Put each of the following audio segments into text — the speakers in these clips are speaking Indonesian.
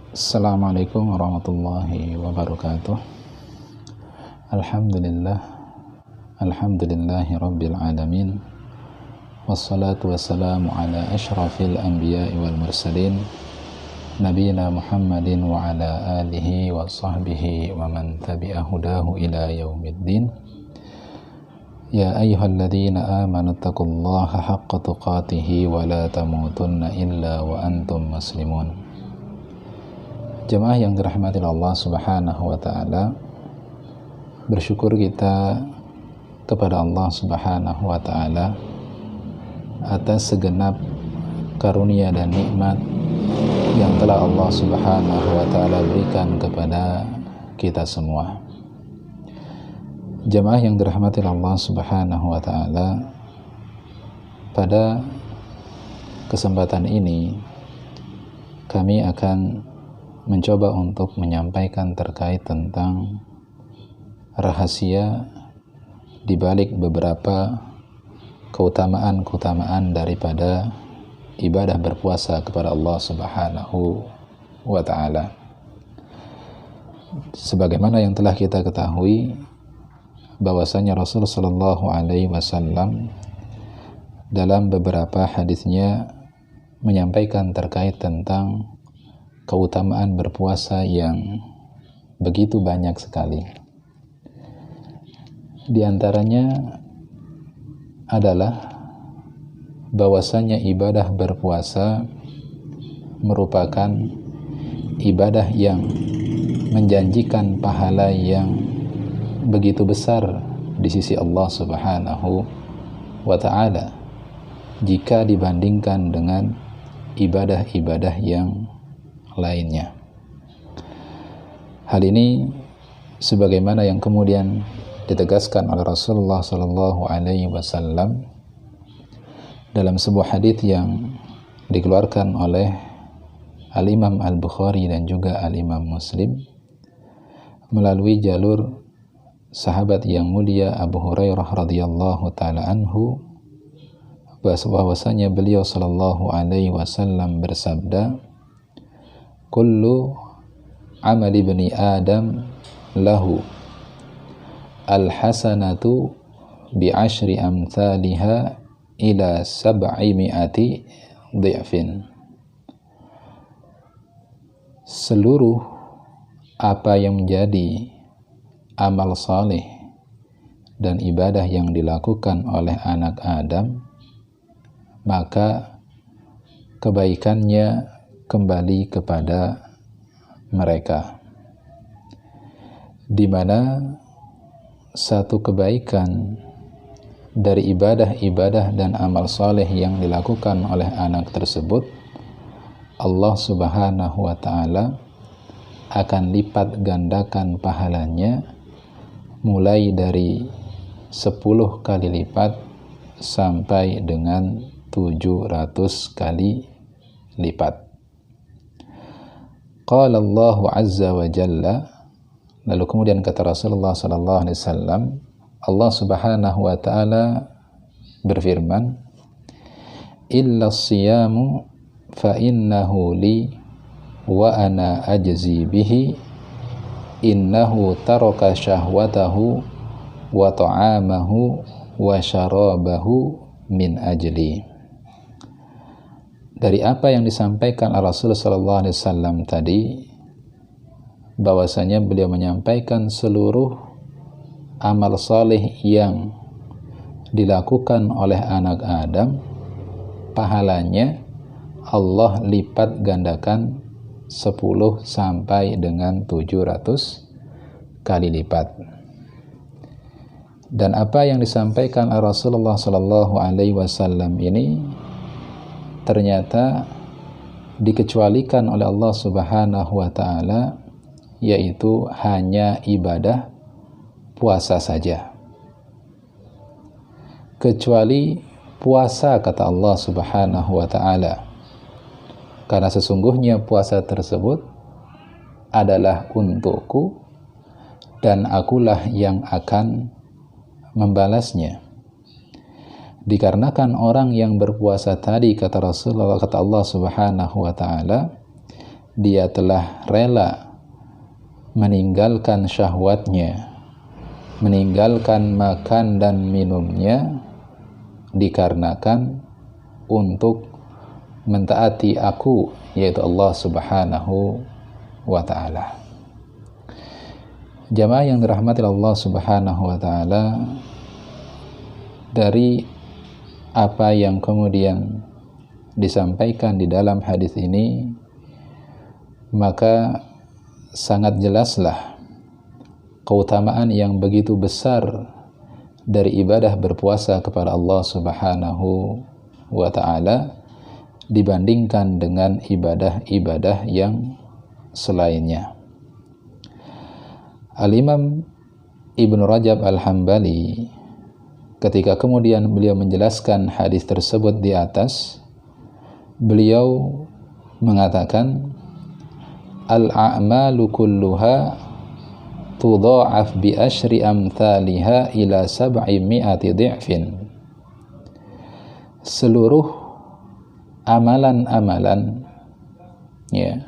Assalamualaikum warahmatullahi wabarakatuh. Alhamdulillahi rabbil alamin. Wassalatu wassalamu ala ashrafil anbiya'i wal mursalin, nabiyina Muhammadin wa ala alihi wa sahbihi wa man tabi'a hudahu ila yaumiddin. Ya ayyuhalladzina amanu taqullaha haqqa tuqatihi wa la tamutunna illa wa antum muslimun. Jemaah yang dirahmati Allah Subhanahu wa taala, bersyukur kita kepada Allah Subhanahu wa taala atas segenap karunia dan nikmat yang telah Allah Subhanahu wa taala berikan kepada kita semua. Jemaah yang dirahmati Allah Subhanahu wa taala, pada kesempatan ini kami akan mencoba untuk menyampaikan terkait tentang rahasia di balik beberapa keutamaan daripada ibadah berpuasa kepada Allah Subhanahu wa taala. Sebagaimana yang telah kita ketahui bahwasanya Rasul sallallahu alaihi wasallam dalam beberapa hadisnya menyampaikan terkait tentang keutamaan berpuasa yang begitu banyak sekali. Di antaranya adalah bahwasanya ibadah berpuasa merupakan ibadah yang menjanjikan pahala yang begitu besar di sisi Allah Subhanahu wa ta'ala jika dibandingkan dengan ibadah-ibadah yang lainnya. Hal ini sebagaimana yang kemudian ditegaskan oleh Rasulullah sallallahu alaihi wasallam dalam sebuah hadis yang dikeluarkan oleh Al-Imam Al-Bukhari dan juga Al-Imam Muslim melalui jalur sahabat yang mulia Abu Hurairah radhiyallahu taala anhu, bahwasanya beliau sallallahu alaihi wasallam bersabda, kullu amali bani Adam lahu al-hasanatu bi'ashri amthaliha ila sab'i mi'ati dhi'fin. Seluruh apa yang menjadi amal saleh dan ibadah yang dilakukan oleh anak Adam, maka kebaikannya kembali kepada mereka, di mana satu kebaikan dari ibadah-ibadah dan amal soleh yang dilakukan oleh anak tersebut, Allah Subhanahu wa ta'ala akan lipat gandakan pahalanya mulai dari 10 kali lipat sampai dengan 700 kali lipat. Qala Allah azza wa jalla, lalu kemudian kata Rasulullah sallallahu alaihi wasallam, Allah Subhanahu wa taala berfirman, illa siyamu fa innahu li wa ana ajzi bihi innahu taraka syahwatahu wa ta'amahu wa syarabahu min ajli. Dari apa yang disampaikan Rasulullah sallallahu alaihi wasallam tadi, bahwasanya beliau menyampaikan seluruh amal saleh yang dilakukan oleh anak Adam, pahalanya Allah lipat gandakan 10 sampai dengan 700 kali lipat. Dan apa yang disampaikan Rasulullah sallallahu alaihi wasallam ini ternyata dikecualikan oleh Allah Subhanahu wa ta'ala, yaitu hanya ibadah puasa saja. Kecuali puasa, kata Allah Subhanahu wa ta'ala, karena sesungguhnya puasa tersebut adalah untukku dan akulah yang akan membalasnya. Dikarenakan orang yang berpuasa tadi, kata Rasulullah, kata Allah Subhanahu wa ta'ala, dia telah rela meninggalkan syahwatnya, meninggalkan makan dan minumnya, dikarenakan untuk mentaati aku, yaitu Allah Subhanahu wa ta'ala. Jamaah yang dirahmati Allah Subhanahu wa ta'ala, dari apa yang kemudian disampaikan di dalam hadis ini, maka sangat jelaslah keutamaan yang begitu besar dari ibadah berpuasa kepada Allah Subhanahu wa ta'ala dibandingkan dengan ibadah-ibadah yang selainnya. Al-Imam Ibnu Rajab Al-Hambali ketika kemudian beliau menjelaskan hadis tersebut di atas, beliau mengatakan, al-a'malu kulluha tudha'af bi asyri amthaliha ila 700 dhi'fin. Seluruh amalan-amalan, ya,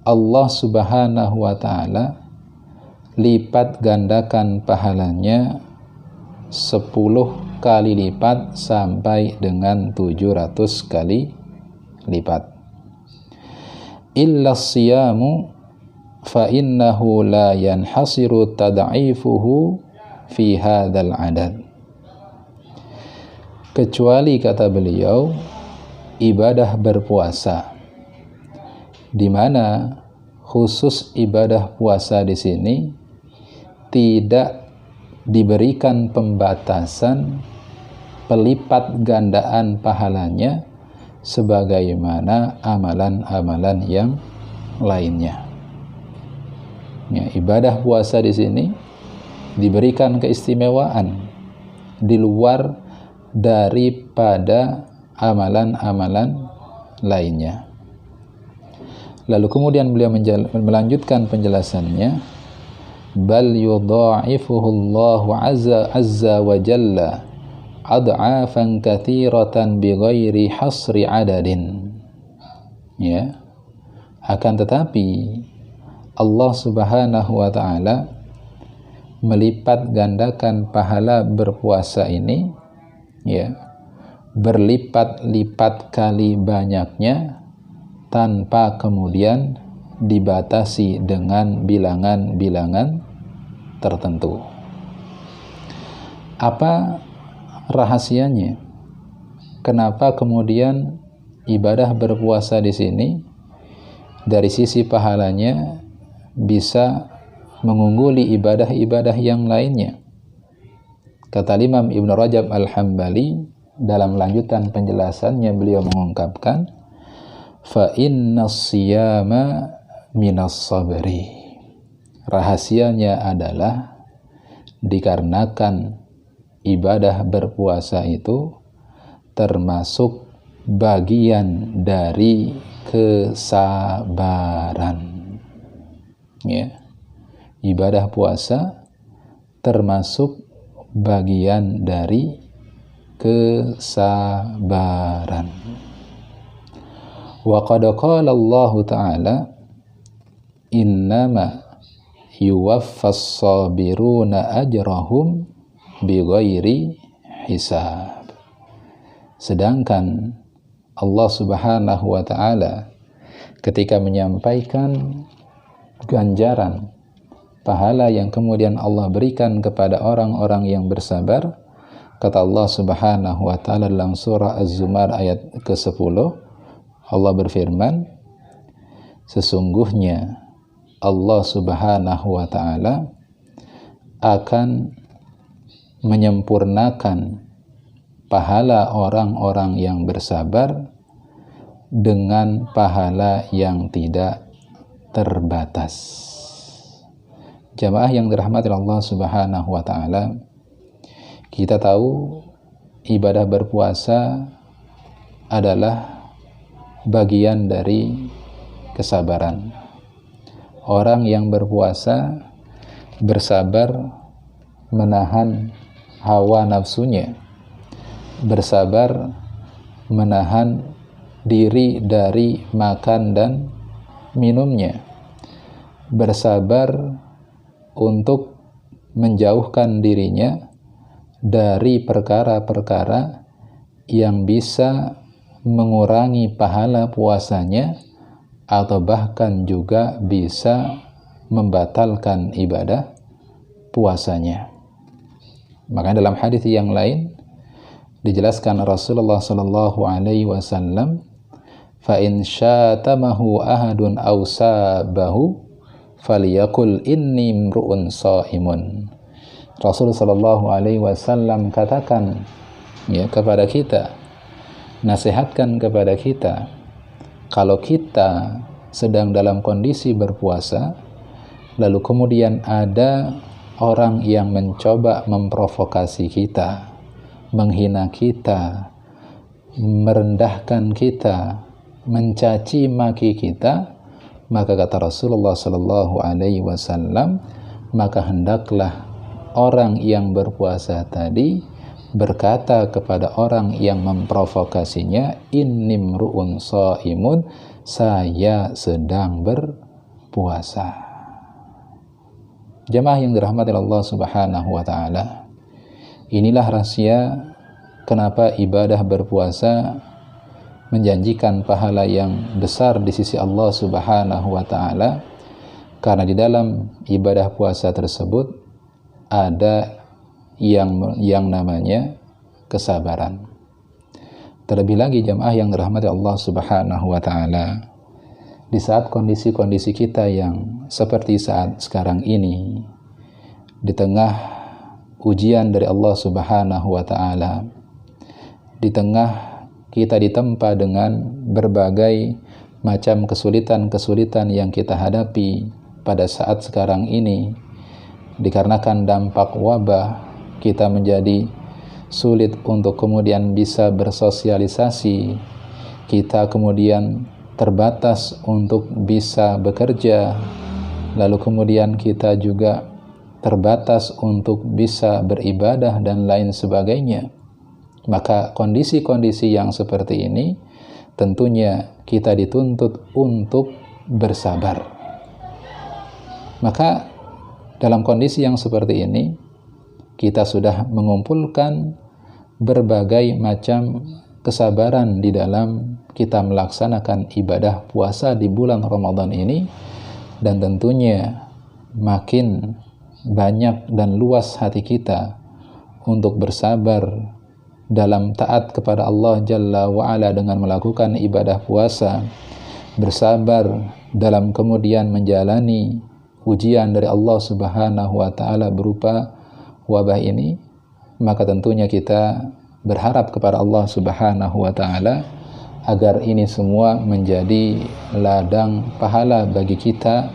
Allah Subhanahu wa ta'ala lipat gandakan pahalanya 10 kali lipat sampai dengan 700 kali lipat. Illa siyamu fa innahu la yanhasiru tad'ifuhu fi hadzal adad. Kecuali, kata beliau, ibadah berpuasa, di mana khusus ibadah puasa di sini tidak diberikan pembatasan pelipat gandaan pahalanya sebagaimana amalan-amalan yang lainnya. Ya, ibadah puasa di sini diberikan keistimewaan di luar daripada amalan-amalan lainnya. Lalu kemudian beliau melanjutkan penjelasannya, bal yudha'ifuhu Allahu azza wa jalla ad'afan katsiratan bighairi hasri adadin. Ya, akan tetapi Allah Subhanahu wa ta'ala melipat gandakan pahala berpuasa ini, ya, berlipat-lipat kali banyaknya tanpa kemudian dibatasi dengan bilangan-bilangan tertentu. Apa rahasianya? Kenapa kemudian ibadah berpuasa di sini dari sisi pahalanya bisa mengungguli ibadah-ibadah yang lainnya? Kata Imam Ibnu Rajab Al-Hambali dalam lanjutan penjelasannya, beliau mengungkapkan, fa innas siyama minas sabri. Rahasianya adalah dikarenakan ibadah berpuasa itu termasuk bagian dari kesabaran. Ya, ibadah puasa termasuk bagian dari kesabaran. Wa qad qala Allah Ta'ala, innama yuwaffas sabiruna ajrahum bighairi hisab. Sedangkan Allah Subhanahu wa ta'ala ketika menyampaikan ganjaran pahala yang kemudian Allah berikan kepada orang-orang yang bersabar, kata Allah Subhanahu wa ta'ala dalam surah Az-Zumar ayat ke-10, Allah berfirman, sesungguhnya Allah Subhanahu wa ta'ala akan menyempurnakan pahala orang-orang yang bersabar dengan pahala yang tidak terbatas. Jamaah yang dirahmati Allah Subhanahu wa ta'ala, kita tahu ibadah berpuasa adalah bagian dari kesabaran. Orang yang berpuasa bersabar menahan hawa nafsunya, bersabar menahan diri dari makan dan minumnya, bersabar untuk menjauhkan dirinya dari perkara-perkara yang bisa mengurangi pahala puasanya atau bahkan juga bisa membatalkan ibadah puasanya. Maka dalam hadis yang lain dijelaskan Rasulullah sallallahu alaihi wasallam, fa in syatamahu ahadun aw sabahu falyaqul inni imru'un shaimun. Rasul sallallahu alaihi wasallam katakan ya kepada kita, nasihatkan kepada kita, kalau kita sedang dalam kondisi berpuasa lalu kemudian ada orang yang mencoba memprovokasi kita, menghina kita, merendahkan kita, mencaci maki kita, maka kata Rasulullah sallallahu alaihi wasallam, maka hendaklah orang yang berpuasa tadi berkata kepada orang yang memprovokasinya, innimru'un shaimun, saya sedang berpuasa. Jemaah yang dirahmati Allah Subhanahu wa taala, inilah rahasia kenapa ibadah berpuasa menjanjikan pahala yang besar di sisi Allah Subhanahu wa taala, karena di dalam ibadah puasa tersebut ada yang namanya kesabaran. Terlebih lagi jemaah yang dirahmati Allah Subhanahu wa taala, di saat kondisi-kondisi kita yang seperti saat sekarang ini, di tengah ujian dari Allah Subhanahu wa taala, di tengah kita ditempa dengan berbagai macam kesulitan-kesulitan yang kita hadapi pada saat sekarang ini, dikarenakan dampak wabah, kita menjadi sulit untuk kemudian bisa bersosialisasi, kita kemudian terbatas untuk bisa bekerja, lalu kemudian kita juga terbatas untuk bisa beribadah dan lain sebagainya. Maka kondisi-kondisi yang seperti ini tentunya kita dituntut untuk bersabar. Maka dalam kondisi yang seperti ini kita sudah mengumpulkan berbagai macam kesabaran di dalam kita melaksanakan ibadah puasa di bulan Ramadan ini, dan tentunya makin banyak dan luas hati kita untuk bersabar dalam taat kepada Allah Jalla wa'ala dengan melakukan ibadah puasa, bersabar dalam kemudian menjalani ujian dari Allah Subhanahu wa ta'ala berupa wabah ini, maka tentunya kita berharap kepada Allah Subhanahu wa ta'ala agar ini semua menjadi ladang pahala bagi kita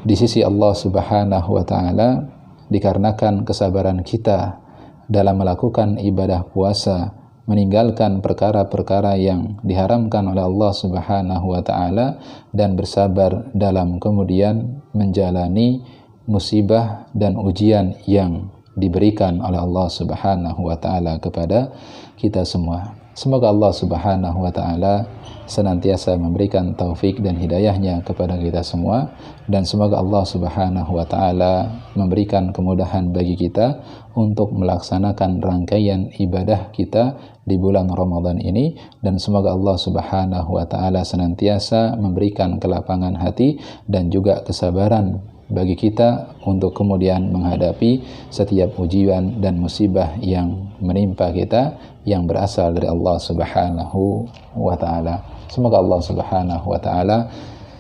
di sisi Allah Subhanahu wa ta'ala, dikarenakan kesabaran kita dalam melakukan ibadah puasa, meninggalkan perkara-perkara yang diharamkan oleh Allah Subhanahu wa ta'ala, dan bersabar dalam kemudian menjalani musibah dan ujian yang diberikan oleh Allah Subhanahu wa ta'ala kepada kita semua. Semoga Allah Subhanahu wa ta'ala senantiasa memberikan taufik dan hidayahnya kepada kita semua, dan semoga Allah Subhanahu wa ta'ala memberikan kemudahan bagi kita untuk melaksanakan rangkaian ibadah kita di bulan Ramadan ini, dan semoga Allah Subhanahu wa ta'ala senantiasa memberikan kelapangan hati dan juga kesabaran bagi kita untuk kemudian menghadapi setiap ujian dan musibah yang menimpa kita yang berasal dari Allah Subhanahu wa ta'ala. Semoga Allah Subhanahu wa ta'ala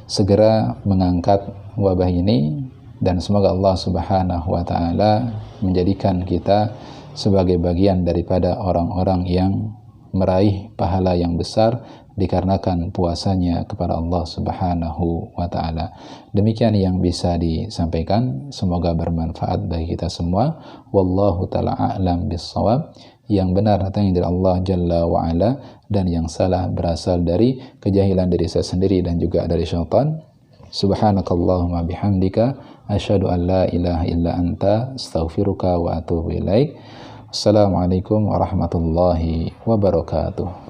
segera mengangkat wabah ini, dan semoga Allah Subhanahu wa ta'ala menjadikan kita sebagai bagian daripada orang-orang yang meraih pahala yang besar dikarenakan puasanya kepada Allah Subhanahu wa ta'ala. Demikian yang bisa disampaikan, semoga bermanfaat bagi kita semua. Wallahu ta'ala a'lam bissawab. Yang benar datangnya dari Allah Jalla wa'ala, dan yang salah berasal dari kejahilan diri saya sendiri dan juga dari syaitan. Subhanakallahumma bihamdika asyhadu an la ilaha illa anta astaghfiruka wa atubu ilaik. Assalamualaikum warahmatullahi wabarakatuh.